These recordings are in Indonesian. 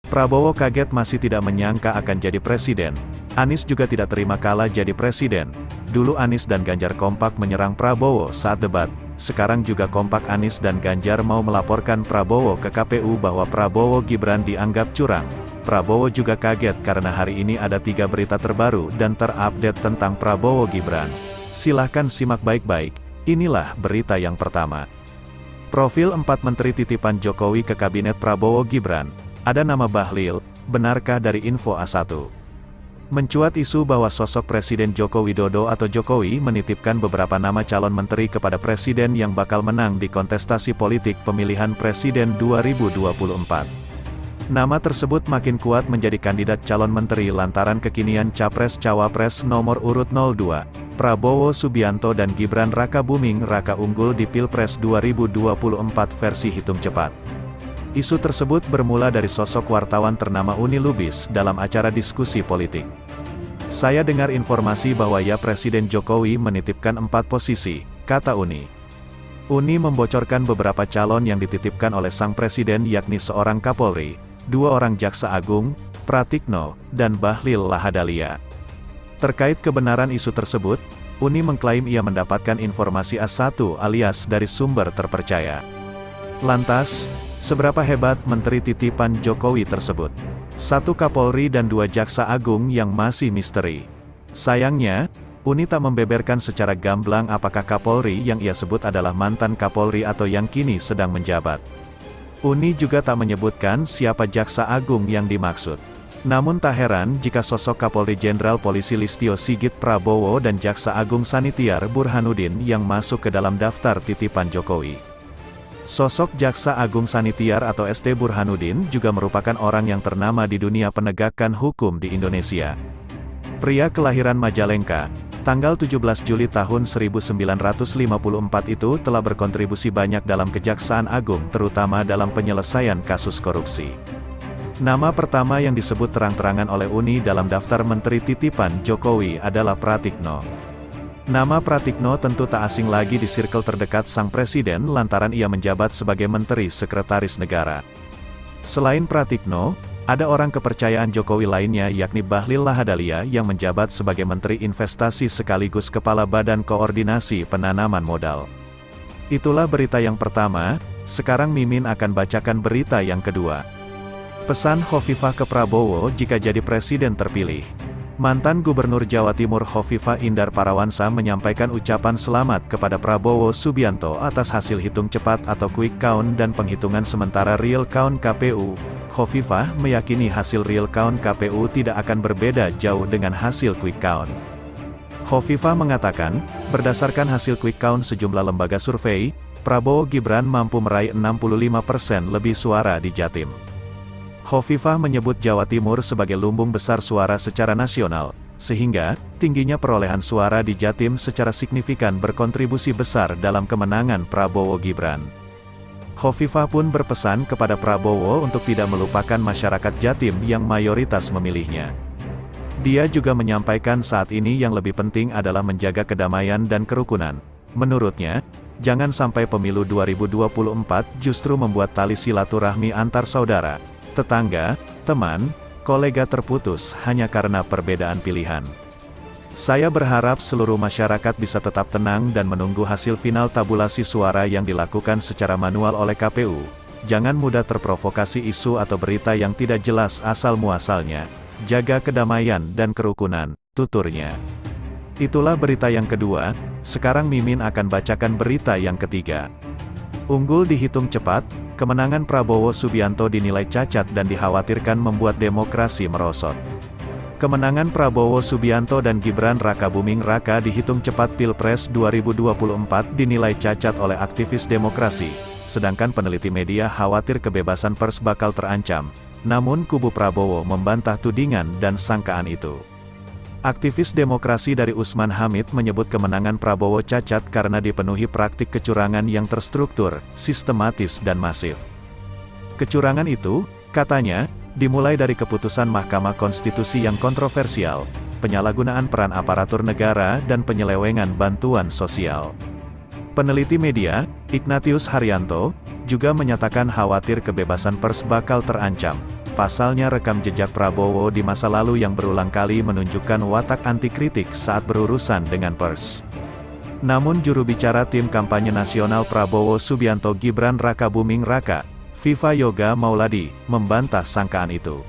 Prabowo kaget masih tidak menyangka akan jadi presiden. Anies juga tidak terima kalah jadi presiden. Dulu Anies dan Ganjar kompak menyerang Prabowo saat debat. Sekarang juga kompak Anies dan Ganjar mau melaporkan Prabowo ke KPU bahwa Prabowo Gibran dianggap curang. Prabowo juga kaget karena hari ini ada 3 berita terbaru dan terupdate tentang Prabowo Gibran. Silahkan simak baik-baik, inilah berita yang pertama. Profil 4 Menteri titipan Jokowi ke Kabinet Prabowo Gibran. Ada nama Bahlil, benarkah dari Info A1? Mencuat isu bahwa sosok Presiden Joko Widodo atau Jokowi menitipkan beberapa nama calon menteri kepada presiden yang bakal menang di kontestasi politik pemilihan presiden 2024. Nama tersebut makin kuat menjadi kandidat calon menteri lantaran kekinian Capres-Cawapres nomor urut 02, Prabowo Subianto dan Gibran Rakabuming Raka unggul di Pilpres 2024 versi hitung cepat. Isu tersebut bermula dari sosok wartawan ternama Uni Lubis dalam acara diskusi politik. Saya dengar informasi bahwa ya Presiden Jokowi menitipkan 4 posisi, kata Uni. Uni membocorkan beberapa calon yang dititipkan oleh sang presiden yakni seorang Kapolri, 2 orang Jaksa Agung, Pratikno, dan Bahlil Lahadalia. Terkait kebenaran isu tersebut, Uni mengklaim ia mendapatkan informasi A1 alias dari sumber terpercaya. Lantas, seberapa hebat menteri titipan Jokowi tersebut? 1 Kapolri dan 2 Jaksa Agung yang masih misteri. Sayangnya, Uni tak membeberkan secara gamblang apakah Kapolri yang ia sebut adalah mantan Kapolri atau yang kini sedang menjabat. Uni juga tak menyebutkan siapa Jaksa Agung yang dimaksud. Namun tak heran jika sosok Kapolri Jenderal Polisi Listio Sigit Prabowo dan Jaksa Agung Sanitiar Burhanuddin yang masuk ke dalam daftar titipan Jokowi. Sosok Jaksa Agung Sanitiar atau ST Burhanuddin juga merupakan orang yang ternama di dunia penegakan hukum di Indonesia. Pria kelahiran Majalengka, tanggal 17 Juli tahun 1954 itu telah berkontribusi banyak dalam Kejaksaan Agung terutama dalam penyelesaian kasus korupsi. Nama pertama yang disebut terang-terangan oleh Uni dalam daftar menteri titipan Jokowi adalah Pratikno. Nama Pratikno tentu tak asing lagi di sirkel terdekat sang presiden lantaran ia menjabat sebagai Menteri Sekretaris Negara. Selain Pratikno, ada orang kepercayaan Jokowi lainnya yakni Bahlil Lahadalia yang menjabat sebagai Menteri Investasi sekaligus Kepala Badan Koordinasi Penanaman Modal. Itulah berita yang pertama, sekarang Mimin akan bacakan berita yang kedua. Pesan Khofifah ke Prabowo jika jadi presiden terpilih. Mantan Gubernur Jawa Timur Khofifah Indar Parawansa menyampaikan ucapan selamat kepada Prabowo Subianto atas hasil hitung cepat atau quick count dan penghitungan sementara real count KPU. Khofifah meyakini hasil real count KPU tidak akan berbeda jauh dengan hasil quick count. Khofifah mengatakan, berdasarkan hasil quick count sejumlah lembaga survei, Prabowo Gibran mampu meraih 65% lebih suara di Jatim. Khofifah menyebut Jawa Timur sebagai lumbung besar suara secara nasional, sehingga, tingginya perolehan suara di Jatim secara signifikan berkontribusi besar dalam kemenangan Prabowo Gibran. Khofifah pun berpesan kepada Prabowo untuk tidak melupakan masyarakat Jatim yang mayoritas memilihnya. Dia juga menyampaikan saat ini yang lebih penting adalah menjaga kedamaian dan kerukunan. Menurutnya, jangan sampai pemilu 2024 justru membuat tali silaturahmi antar saudara, tetangga, teman, kolega terputus hanya karena perbedaan pilihan. Saya berharap seluruh masyarakat bisa tetap tenang dan menunggu hasil final tabulasi suara yang dilakukan secara manual oleh KPU. Jangan mudah terprovokasi isu atau berita yang tidak jelas asal-muasalnya. Jaga kedamaian dan kerukunan, tuturnya. Itulah berita yang kedua, sekarang Mimin akan bacakan berita yang ketiga. Unggul dihitung cepat, kemenangan Prabowo Subianto dinilai cacat dan dikhawatirkan membuat demokrasi merosot. Kemenangan Prabowo Subianto dan Gibran Rakabuming Raka dihitung cepat Pilpres 2024 dinilai cacat oleh aktivis demokrasi, sedangkan peneliti media khawatir kebebasan pers bakal terancam. Namun kubu Prabowo membantah tudingan dan sangkaan itu. Aktivis demokrasi dari Usman Hamid menyebut kemenangan Prabowo cacat karena dipenuhi praktik kecurangan yang terstruktur, sistematis dan masif. Kecurangan itu, katanya, dimulai dari keputusan Mahkamah Konstitusi yang kontroversial, penyalahgunaan peran aparatur negara dan penyelewengan bantuan sosial. Peneliti media, Ignatius Haryanto, juga menyatakan khawatir kebebasan pers bakal terancam. Pasalnya rekam jejak Prabowo di masa lalu yang berulang kali menunjukkan watak anti kritik saat berurusan dengan pers. Namun juru bicara tim kampanye nasional Prabowo Subianto Gibran Raka Buming Raka, Viva Yoga Mauladi, membantah sangkaan itu.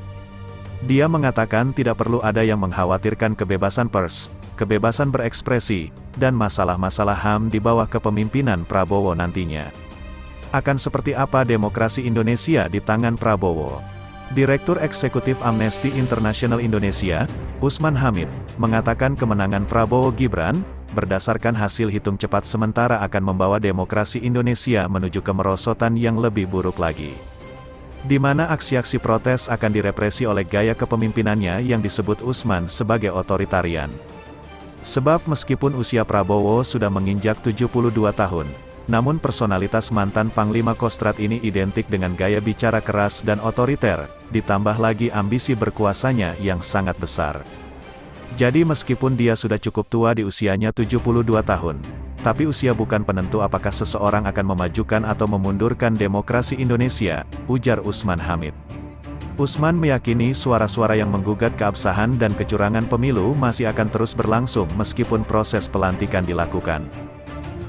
Dia mengatakan tidak perlu ada yang mengkhawatirkan kebebasan pers, kebebasan berekspresi, dan masalah-masalah HAM di bawah kepemimpinan Prabowo nantinya. Akan seperti apa demokrasi Indonesia di tangan Prabowo? Direktur Eksekutif Amnesty International Indonesia, Usman Hamid, mengatakan kemenangan Prabowo Gibran, berdasarkan hasil hitung cepat sementara akan membawa demokrasi Indonesia menuju kemerosotan yang lebih buruk lagi. Di mana aksi-aksi protes akan direpresi oleh gaya kepemimpinannya yang disebut Usman sebagai otoritarian. Sebab meskipun usia Prabowo sudah menginjak 72 tahun, namun personalitas mantan Panglima Kostrad ini identik dengan gaya bicara keras dan otoriter, ditambah lagi ambisi berkuasanya yang sangat besar. Jadi meskipun dia sudah cukup tua di usianya 72 tahun, tapi usia bukan penentu apakah seseorang akan memajukan atau memundurkan demokrasi Indonesia, ujar Usman Hamid. Usman meyakini suara-suara yang menggugat keabsahan dan kecurangan pemilu masih akan terus berlangsung meskipun proses pelantikan dilakukan.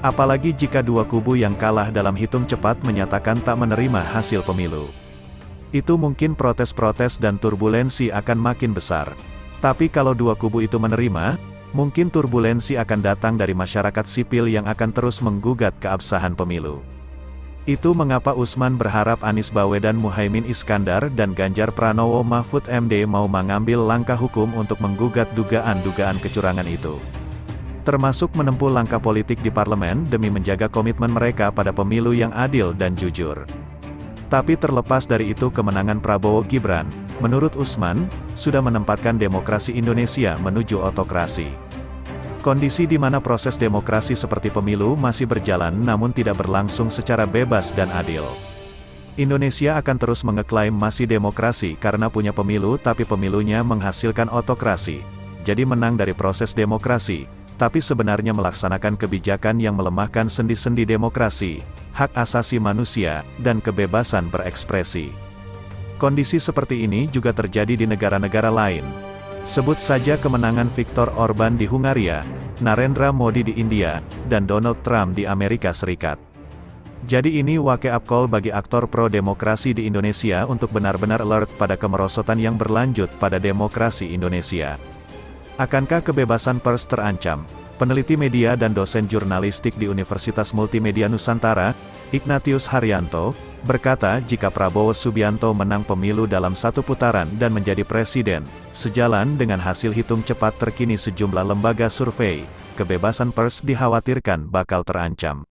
Apalagi jika dua kubu yang kalah dalam hitung cepat menyatakan tak menerima hasil pemilu. Itu mungkin protes-protes dan turbulensi akan makin besar. Tapi kalau dua kubu itu menerima, mungkin turbulensi akan datang dari masyarakat sipil yang akan terus menggugat keabsahan pemilu. Itu mengapa Usman berharap Anies Baswedan Muhaimin Iskandar dan Ganjar Pranowo Mahfud MD mau mengambil langkah hukum untuk menggugat dugaan-dugaan kecurangan itu. Termasuk menempuh langkah politik di parlemen demi menjaga komitmen mereka pada pemilu yang adil dan jujur. Tapi terlepas dari itu kemenangan Prabowo Gibran, menurut Usman, sudah menempatkan demokrasi Indonesia menuju otokrasi. Kondisi di mana proses demokrasi seperti pemilu masih berjalan namun tidak berlangsung secara bebas dan adil. Indonesia akan terus mengeklaim masih demokrasi karena punya pemilu tapi pemilunya menghasilkan otokrasi. Jadi menang dari proses demokrasi, tapi sebenarnya melaksanakan kebijakan yang melemahkan sendi-sendi demokrasi, hak asasi manusia, dan kebebasan berekspresi. Kondisi seperti ini juga terjadi di negara-negara lain. Sebut saja kemenangan Viktor Orban di Hungaria, Narendra Modi di India, dan Donald Trump di Amerika Serikat. Jadi ini wake-up call bagi aktor pro-demokrasi di Indonesia untuk benar-benar alert pada kemerosotan yang berlanjut pada demokrasi Indonesia. Akankah kebebasan pers terancam? Peneliti media dan dosen jurnalistik di Universitas Multimedia Nusantara, Ignatius Haryanto, berkata jika Prabowo Subianto menang pemilu dalam satu putaran dan menjadi presiden, sejalan dengan hasil hitung cepat terkini sejumlah lembaga survei, kebebasan pers dikhawatirkan bakal terancam.